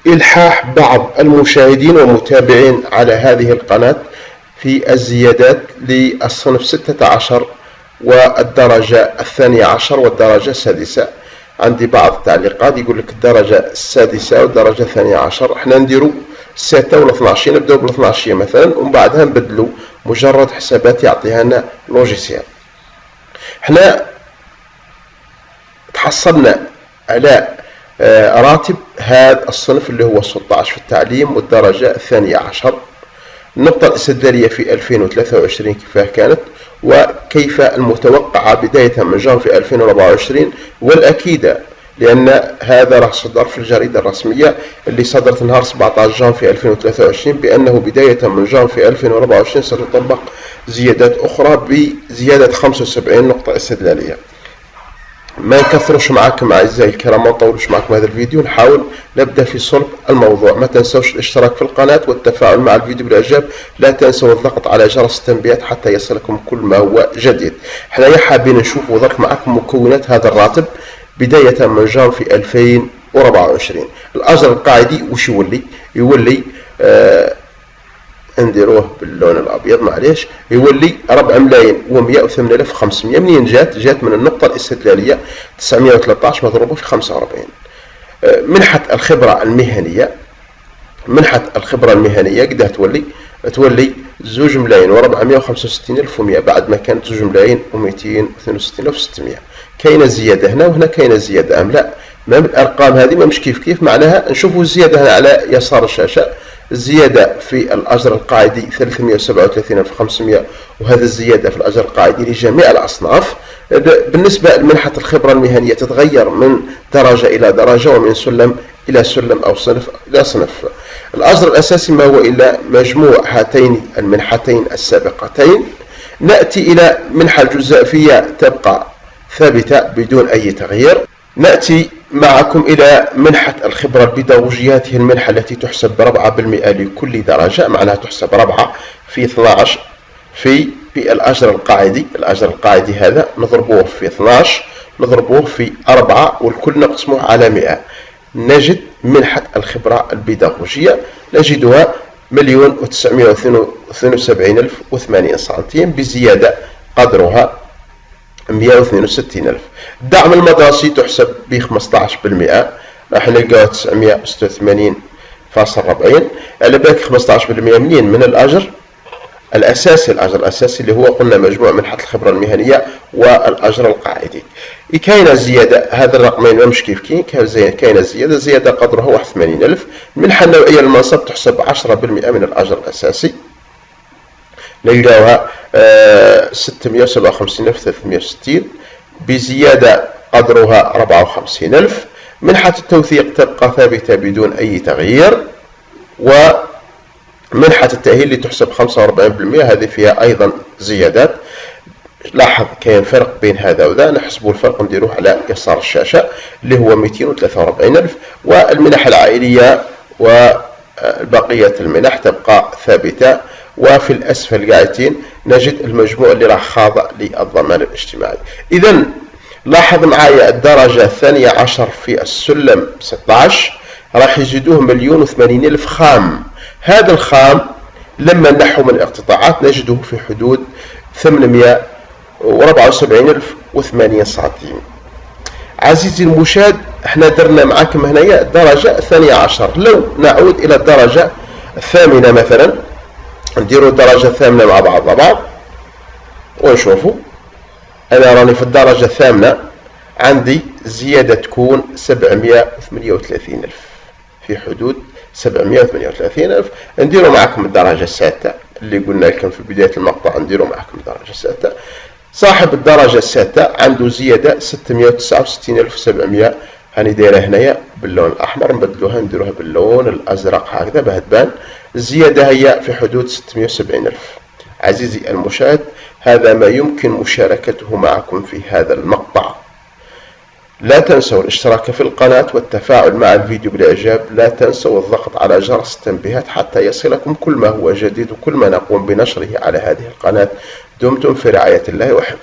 إلحاح بعض المشاهدين ومتابعين على هذه القناة في الزيادات للصنف 16 والدرجة 12 والدرجة 6. عندي بعض التعليقات يقول لك الدرجة 6 والدرجة 12. احنا نديرو 6 ولا 12، نبداو بال 12 مثلا ومن بعدها نبدلو مجرد حسابات يعطيها لنا لوجيسيال. احنا تحصلنا على راتب هذا الصنف اللي هو 16 في التعليم والدرجة 12. النقطة الاستدلالية في 2023 كيف كانت وكيف المتوقعة بداية من جانفي 2024 والأكيدة، لأن هذا راح صدر في الجريدة الرسمية اللي صدرت نهار 17 جانفي 2023 بأنه بداية من جانفي 2024 ستطبق زيادات أخرى بزيادة 75 نقطة استدلالية. ما نكثرش معكم أعزائي الكرام، ما نطولش معكم هذا الفيديو، نحاول نبدأ في صلب الموضوع. ما تنسوش الاشتراك في القناة والتفاعل مع الفيديو بالإعجاب، لا تنسوا الضغط على جرس التنبيهات حتى يصلكم كل ما هو جديد. احنا حابين نشوفوا ضرب معكم مكونات هذا الراتب بداية من جانفي 2024. الأجر القاعدي وش يولي نديروه باللون الابيض معليش، يولي 4,108,500. منين جات من النقطه الاستدلاليه 913 مضروبه في 45. منحه الخبره المهنيه قدها تولي 2,465,100 بعد ما كانت 2,262,600. كاينه زياده هنا وهنا، كاينه زياده ام لا؟ ما من الارقام هذه ما مش كيف معناها. نشوفوا الزياده هنا على يسار الشاشه، الزيادة في الأجر القاعدي 337,500، وهذا الزيادة في الأجر القاعدي لجميع الأصناف. بالنسبة لمنحة الخبرة المهنية تتغير من درجة إلى درجة ومن سلم إلى سلم أو صنف إلى صنف. الأجر الأساسي ما هو إلا مجموع هاتين المنحتين السابقتين. نأتي إلى منحة الجزائفية تبقى ثابتة بدون أي تغيير. نأتي معكم إلى منحة الخبرة البيداغوجية، هذه المنحة التي تحسب ب4% لكل درجة، معناها تحسب 4 في 12 في الأجر القاعدي. الأجر القاعدي هذا نضربوه في 12 نضربوه في 4 والكل نقسموه على 100. نجد منحة الخبرة البيداغوجية نجدها 1,972,008 سنتيم بزيادة قدرها 162,000. الدعم المدرسي تحسب ب 15%، راح نلقاو 986.40. على بالك 15% منين؟ من الأجر الأساسي. الأجر الأساسي اللي هو قلنا مجموع منحة الخبرة المهنية والأجر القاعدي. كاينة زيادة، هذا الرقمين ما مش كيف كاينة زيادة قدرها 81,000. المنحة النوعية للمنصب تحسب 10% من الأجر الأساسي، نلقاوها 657,360 بزيادة قدرها 54,000. منحة التوثيق تبقى ثابتة بدون أي تغيير، ومنحة التأهيل اللي تحسب 45% هذه فيها أيضا زيادات. لاحظ كاين فرق بين هذا وذا، نحسبوا الفرق نديروه على يسار الشاشة اللي هو 243,000. والمنح العائلية وبقية المنح تبقى ثابتة. وفي الأسفل قاعدين نجد المجموع اللي راح خاضع للضمان الاجتماعي. إذا لاحظ معايا الدرجة 12 في السلم 16 راح يزيدوه 1,080,000 خام. هذا الخام لما نحو من الاقتطاعات نجده في حدود 874,008 سنتيم. عزيزي المشاهد، احنا درنا معكم هنايا الدرجة 12. لو نعود إلى الدرجة الثامنة مثلا، نديروا الدرجة الثامنة مع بعض ونشوفوا. أنا راني في الدرجة الثامنة، عندي زيادة تكون 738,000، في حدود 738,000. نديروا معكم الدرجة السادسة اللي قلنا لكم في بداية المقطع، نديروا معكم الدرجة السادسة. صاحب الدرجة السادسة عنده زيادة 669,700. هاني دايره هنايا باللون الأحمر، نبدلوها نديروها باللون الأزرق هكذا باه تبان. الزيادة هي في حدود 670,000. عزيزي المشاهد، هذا ما يمكن مشاركته معكم في هذا المقطع. لا تنسوا الاشتراك في القناة والتفاعل مع الفيديو بالإعجاب. لا تنسوا الضغط على جرس التنبيهات حتى يصلكم كل ما هو جديد وكل ما نقوم بنشره على هذه القناة. دمتم في رعاية الله وحفظه.